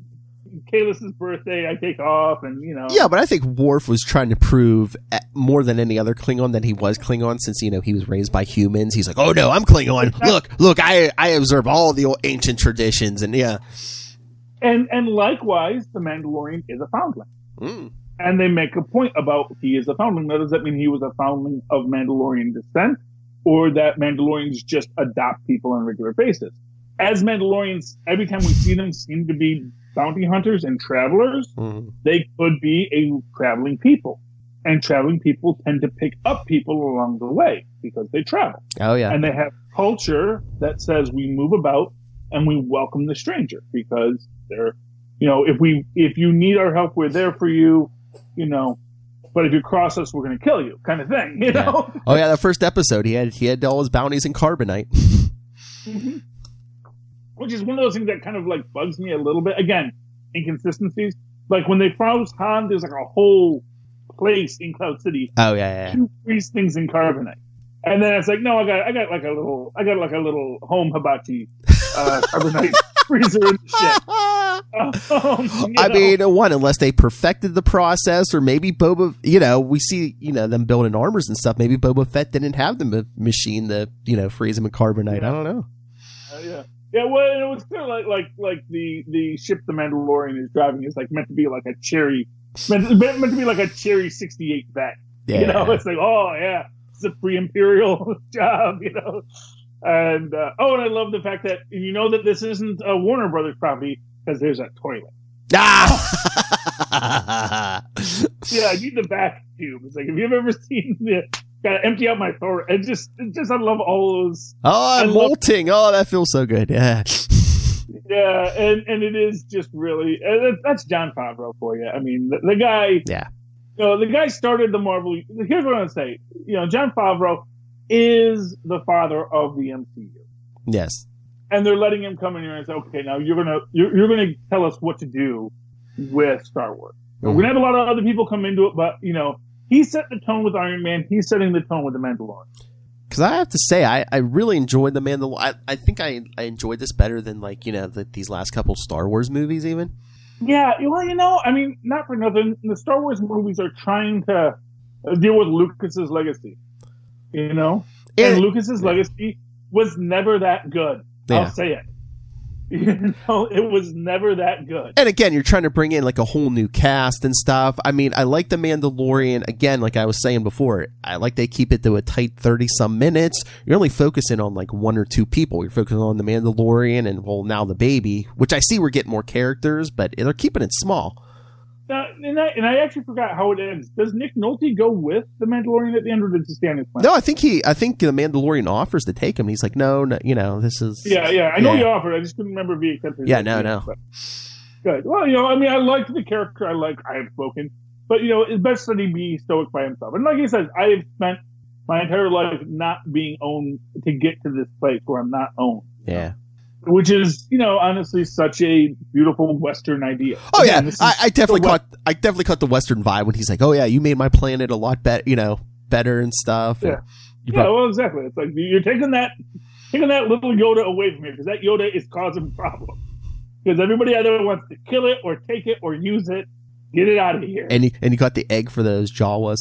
C: Kalis' birthday, I take off, and, you know.
D: Yeah, but I think Worf was trying to prove more than any other Klingon that he was Klingon, since, you know, he was raised by humans. He's like, oh no, I'm Klingon. Look, I observe all the old ancient traditions, and yeah.
C: And likewise, the Mandalorian is a foundling.
D: Mm.
C: And they make a point about he is a foundling. Now, does that mean he was a foundling of Mandalorian descent, or that Mandalorians just adopt people on a regular basis? As Mandalorians, every time we see them, seem to be bounty hunters and travelers. Mm-hmm. They could be a traveling people. And traveling people tend to pick up people along the way because they travel.
D: Oh, yeah.
C: And they have culture that says we move about and we welcome the stranger because they're, you know, if you need our help, we're there for you, you know, but if you cross us, we're going to kill you, kind of thing, you know?
D: Oh, yeah, the first episode, he had all his bounties in carbonite.
C: Mm-hmm. Which is one of those things that kind of like bugs me a little bit. Again, inconsistencies. Like when they froze Han, there's like a whole place in Cloud City.
D: Oh yeah.
C: To freeze things in carbonite. And then it's like, no, I got like a little home hibachi carbonite freezer and shit.
D: I mean, unless they perfected the process, or maybe Boba, you know, we see, you know, them building armors and stuff. Maybe Boba Fett didn't have the machine to, you know, freeze them in carbonite. Yeah. I don't know.
C: Yeah. Yeah, well, it was kind of like the ship the Mandalorian is driving is like meant to be like a cherry, meant to be like a cherry 68 vet. Yeah. You know, it's like, oh yeah, it's a pre-imperial job, you know. And and I love the fact that you know that this isn't a Warner Brothers property because there's a toilet.
D: Ah!
C: Yeah, I need the vacuum. It's like, have you ever seen gotta empty out my throat? It just I love all those.
D: Oh, I'm molting. Oh, that feels so good. Yeah.
C: Yeah, and it is just really that's Jon Favreau for you. I mean, the guy.
D: Yeah.
C: You know, the guy started the Marvel. Here's what I'm gonna say. You know, Jon Favreau is the father of the MCU.
D: Yes.
C: And they're letting him come in here and say, okay, now you're gonna tell us what to do with Star Wars. Mm-hmm. We're gonna have a lot of other people come into it, but you know, he set the tone with Iron Man. He's setting the tone with the Mandalorian.
D: Because I have to say, I really enjoyed the Mandalorian. I think I enjoyed this better than, like, you know, these last couple Star Wars movies even.
C: Yeah, well, you know, I mean, not for nothing, the Star Wars movies are trying to deal with Lucas's legacy. you know? And Lucas's legacy was never that good.
D: Yeah.
C: I'll say it. You know, it was never that good.
D: And again, you're trying to bring in like a whole new cast and stuff. I mean, I like The Mandalorian. Again, like I was saying before, I like they keep it to a tight 30-some minutes. You're only focusing on like one or two people. You're focusing on The Mandalorian and, well, now the baby, which I see we're getting more characters, but they're keeping it small.
C: And I actually forgot how it ends. Does Nick Nolte go with the Mandalorian at the end, or does he stay on his planet?
D: No, I think the Mandalorian offers to take him. He's like, no, you know, this is.
C: Yeah. I know he offered. I just couldn't remember if he accepted.
D: Yeah, no.
C: Good. Well, you know, I mean, I liked the character. I have spoken, but you know, it's best that he be stoic by himself. And like he says, I have spent my entire life not being owned to get to this place where I'm not owned.
D: Yeah.
C: Which is, you know, honestly such a beautiful Western idea.
D: Oh yeah, I definitely caught the Western vibe when he's like, "Oh yeah, you made my planet a lot better, you know, better and stuff."
C: Yeah, well, exactly. It's like you're taking that little Yoda away from me because that Yoda is causing problems. Because everybody either wants to kill it or take it or use it. Get it out of here.
D: And you got the egg for those Jawas.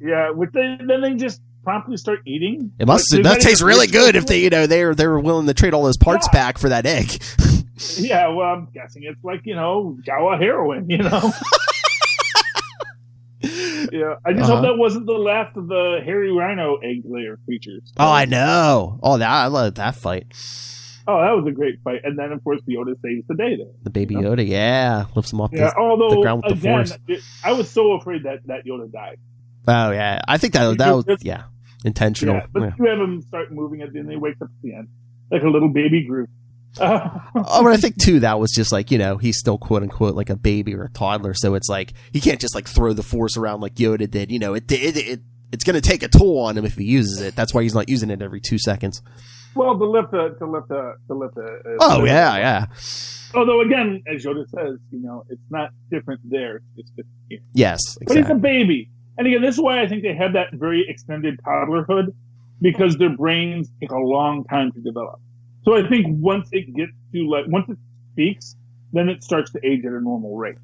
C: Yeah, which then they just promptly start eating.
D: It that tastes really good if they, you know, they were willing to trade all those parts back for that egg.
C: Yeah, well, I'm guessing it's like, you know, Jawa heroin, you know. Yeah, I just hope that wasn't the last of the hairy rhino egg layer creatures.
D: Oh, I know. Oh, I love that fight.
C: Oh, that was a great fight. And then, of course, Yoda saves the day there.
D: The baby Yoda, yeah, lifts him off the ground with the force.
C: I was so afraid that Yoda died.
D: Oh yeah, I think that was intentional.
C: Yeah, but you have him start moving it, and he wakes up at the end like a little baby Groot.
D: But I think too that was just like, you know, he's still quote unquote like a baby or a toddler, so it's like he can't just like throw the force around like Yoda did. You know, it's going to take a toll on him if he uses it. That's why he's not using it every 2 seconds.
C: Well, to lift the.
D: Oh yeah.
C: Although again, as Yoda says, you know, it's not different there; it's different here.
D: Yes, exactly.
C: But he's a baby. And again, this is why I think they have that very extended toddlerhood, because their brains take a long time to develop. So I think once it speaks, then it starts to age at a normal rate.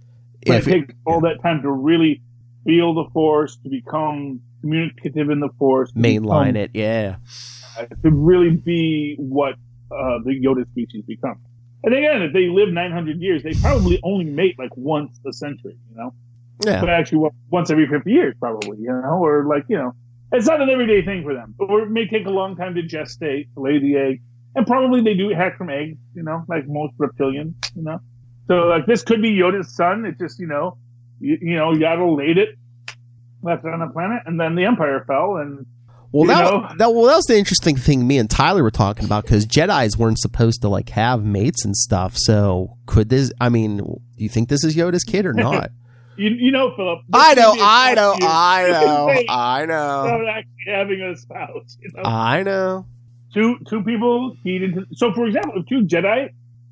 C: But it takes all that time to really feel the Force, to become communicative in the Force.
D: Mainline it, yeah.
C: To really be what the Yoda species become. And again, if they live 900 years, they probably only mate like once a century, you know?
D: Yeah.
C: But actually, once every 50 years, probably, you know, or like, you know, it's not an everyday thing for them. Or it may take a long time to gestate, to lay the egg. And probably they do hatch from eggs, you know, like most reptilians, you know. So, like, this could be Yoda's son. It just, you know, Yaddle laid it, left it on the planet, and then the Empire fell. And that
D: was the interesting thing me and Tyler were talking about, because Jedis weren't supposed to like have mates and stuff. So could this? I mean, do you think this is Yoda's kid or not?
C: You know, Philip.
D: I know.
C: Not actually having a spouse. You know?
D: I know.
C: Two people feed into. So, for example, if two Jedi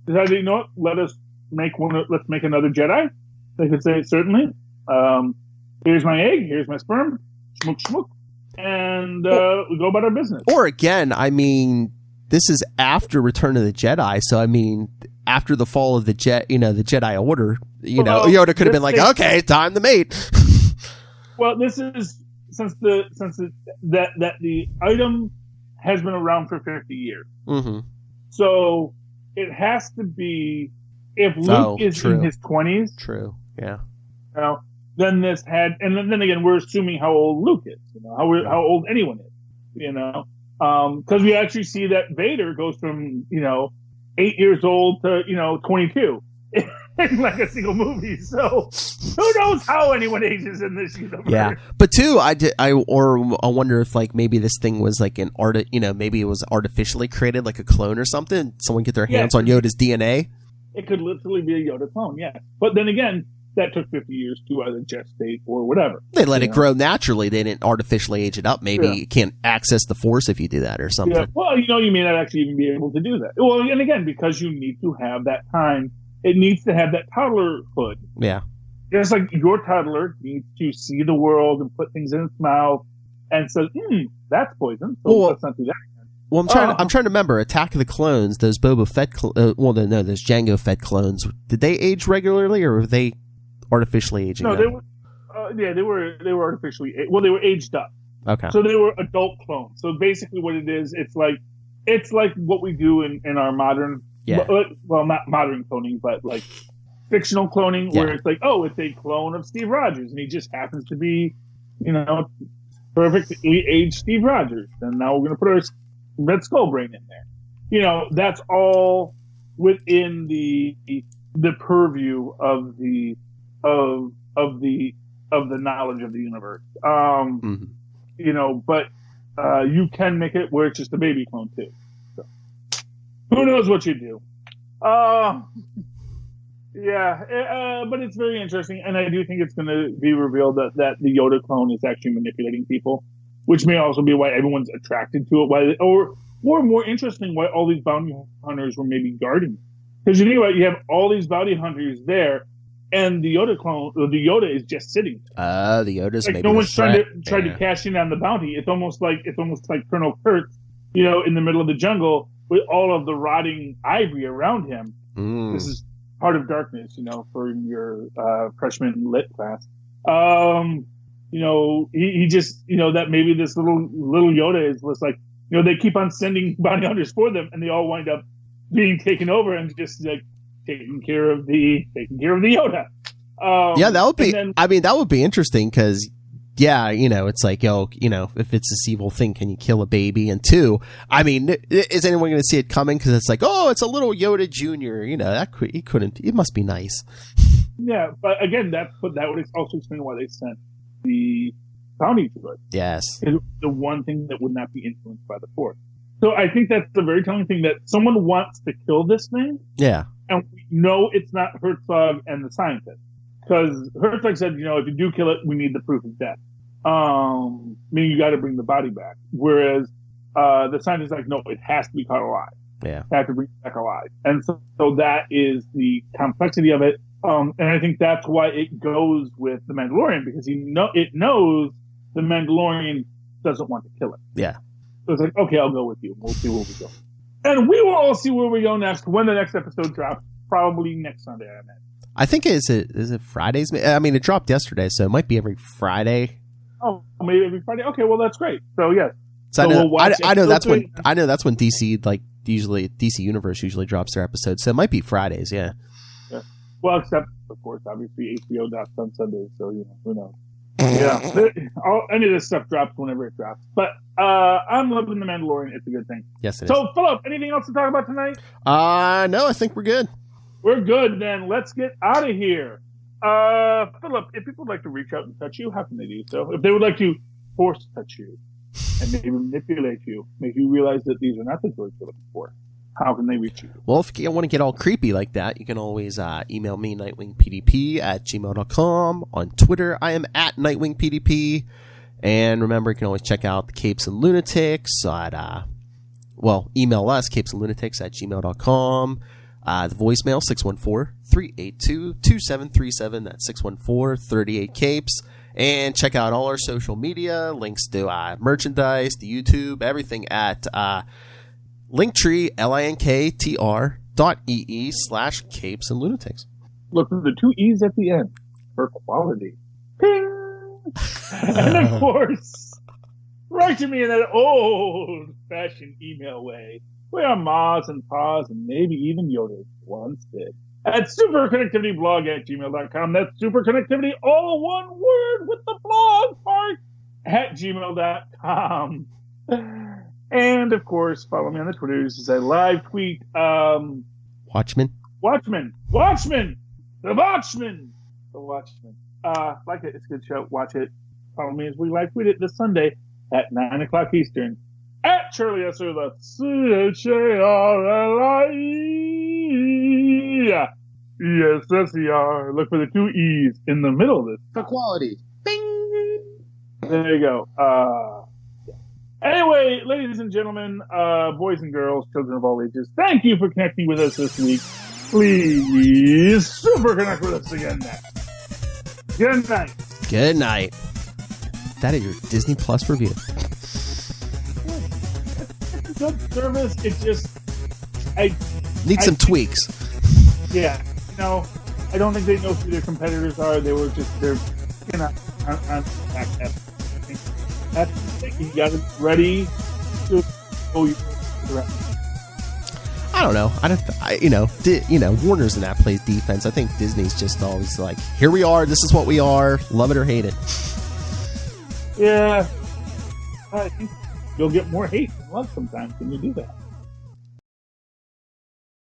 C: decided, you know what, let's make another Jedi. They could say, certainly. Here's my egg. Here's my sperm. Schmook, schmook. And we go about our business.
D: Or again, I mean, this is after Return of the Jedi, so I mean, after the fall of the Jedi Order, Yoda could have been like, okay, time to mate.
C: Well, this is since the item has been around for 50 years.
D: Mm-hmm.
C: So it has to be, if Luke is in his 20s.
D: True. Yeah.
C: You know, then this had, and then again, we're assuming how old Luke is, you know, how old anyone is, you know, because we actually see that Vader goes from, you know, 8 years old to, you know, 22 in like a single movie. So who knows how anyone ages in this universe?
D: Yeah, but too, I wonder if like maybe this thing was like an maybe it was artificially created, like a clone or something. Someone get their hands on Yoda's DNA.
C: It could literally be a Yoda clone, yeah. But then again, that took 50 years to either gestate or whatever.
D: They let it grow naturally. They didn't artificially age it up. Maybe you can't access the Force if you do that or something.
C: Yeah. Well, you may not actually even be able to do that. Well, and again, because you need to have that time, it needs to have that toddlerhood.
D: Yeah.
C: Just like your toddler needs to see the world and put things in its mouth and says, that's poison, so let's not do that.
D: Well, I'm trying to remember Attack of the Clones. Those Boba Fett, those Jango Fett clones. Did they age regularly, or were they artificially aging?
C: No, they were. They were artificially. Well, they were aged up.
D: Okay.
C: So they were adult clones. So basically what it is, it's like what we do in our modern, well, not modern cloning, but like fictional cloning, where it's like, oh, it's a clone of Steve Rogers, and he just happens to be, perfectly aged Steve Rogers. And now we're going to put our Red Skull brain in there. That's all within the purview of the knowledge of the universe. But you can make it where it's just a baby clone too. So, who knows what you do? But it's very interesting, and I do think it's going to be revealed that the Yoda clone is actually manipulating people, which may also be why everyone's attracted to it. Or more interesting, why all these bounty hunters were maybe guarding. Because you think about it, you have all these bounty hunters there, and the Yoda clone, or the Yoda, is just sitting there.
D: The Yoda's
C: like
D: maybe
C: no one's trying to
D: to
C: cash in on the bounty. It's almost like Colonel Kurtz, in the middle of the jungle with all of the rotting ivory around him. This is Heart of Darkness, for your freshman lit class. He just, that maybe this little Yoda was like, they keep on sending bounty hunters for them, and they all wind up being taken over and just like taking care of the Yoda.
D: That would be. That would be interesting because, it's like, if it's this evil thing, can you kill a baby? And two, is anyone going to see it coming? Because it's like, oh, it's a little Yoda Junior. He couldn't. It must be nice.
C: Yeah, but again, that would also explain why they sent the bounty to it.
D: Yes,
C: it's the one thing that would not be influenced by the Force. So I think that's the very telling thing, that someone wants to kill this thing.
D: Yeah.
C: And we know it's not Herzog and the scientist. Because Herzog said, if you do kill it, we need the proof of death. Meaning you got to bring the body back. Whereas the scientist is like, no, it has to be caught alive.
D: Yeah.
C: Have to bring it back alive. And so that is the complexity of it. And I think that's why it goes with the Mandalorian, because it knows the Mandalorian doesn't want to kill it.
D: Yeah.
C: So it's like, okay, I'll go with you. We'll see where we go. And we will all see where we go next when the next episode drops. Probably next Sunday, I imagine.
D: I think is it Fridays? it dropped yesterday, so it might be every Friday.
C: Oh, maybe every Friday. Okay, well that's great. So yes.
D: So I know that's when DC usually DC Universe usually drops their episodes. So it might be Fridays. Yeah.
C: Well, except of course, obviously HBO drops on Sundays, so who knows. Yeah, any of this stuff drops whenever it drops. But I'm loving The Mandalorian. It's a good thing.
D: Yes, it is.
C: So, Philip, anything else to talk about tonight?
D: No, I think we're good.
C: We're good, then. Let's get out of here. Philip, if people would like to reach out and touch you, how can they do so? If they would like to force touch you and maybe manipulate you, make you realize that these are not the droids you're looking for, how can they reach you?
D: Well, if you want to get all creepy like that, you can always email me, nightwingpdp@gmail.com. On Twitter, I am at nightwingpdp. And remember, you can always check out the Capes and Lunatics at, email us, capesandlunatics@gmail.com. The voicemail, 614-382-2737. That's 614-38-CAPES. And check out all our social media, links to merchandise, the YouTube, everything at Linktree, linktr.ee/Capes and Lunatics.
C: Look for the 2 E's at the end for quality. Ping! And of course, write to me in that old-fashioned email way, where Ma's and Pa's and maybe even Yoda once did. At superconnectivityblog@gmail.com. That's superconnectivity, all one word with the blog part, at gmail.com. And, of course, follow me on the Twitters as I live tweet.
D: Watchmen.
C: The Watchmen. Like it. It's a good show. Watch it. Follow me as we live tweet it this Sunday at 9 o'clock Eastern. At Charlie Esser, the CHARLIE. Look for the 2 E's in the middle of this.
A: For quality. Bing!
C: There you go. Anyway, ladies and gentlemen, boys and girls, children of all ages, thank you for connecting with us this week. Please super connect with us again next. Good night.
D: Good night. That is your Disney Plus review.
C: It's a good service. It just...
D: Needs some tweaks.
C: Yeah. I don't think they know who their competitors are. They're on that's You got to be ready to go direct.
D: I don't know. Warner's in that plays defense. I think Disney's just always like, here we are. This is what we are. Love it or hate it.
C: Yeah. I think you'll get more hate than love sometimes when you do that.